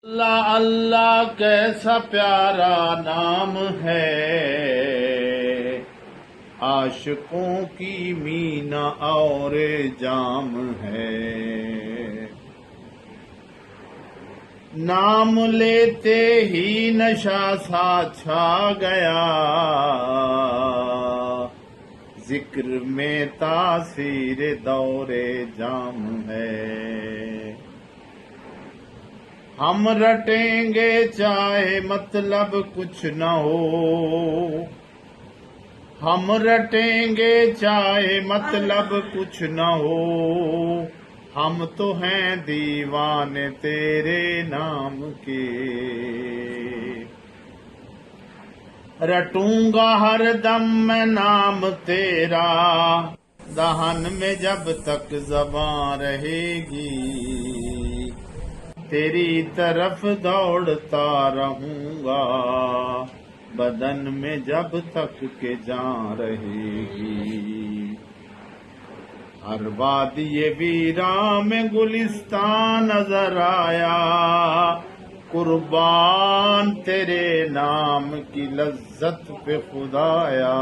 اللہ اللہ کیسا پیارا نام ہے، عاشقوں کی مینا اور جام ہے۔ نام لیتے ہی نشہ سا چھا گیا، ذکر میں تاثیر دور جام ہے۔ ہم رٹیں گے چاہے مطلب کچھ نہ ہو، ہم رٹیں گے چاہے مطلب کچھ نہ ہو، ہم تو ہیں دیوانے تیرے نام کے۔ رٹوں گا ہر دم میں نام تیرا، دہن میں جب تک زبان رہے گی، تیری طرف دوڑتا رہوں گا، بدن میں جب تک کہ جان رہے گی۔ ہر وادی ویراں میں گلستان نظر آیا، قربان تیرے نام کی لذت پہ خدایا۔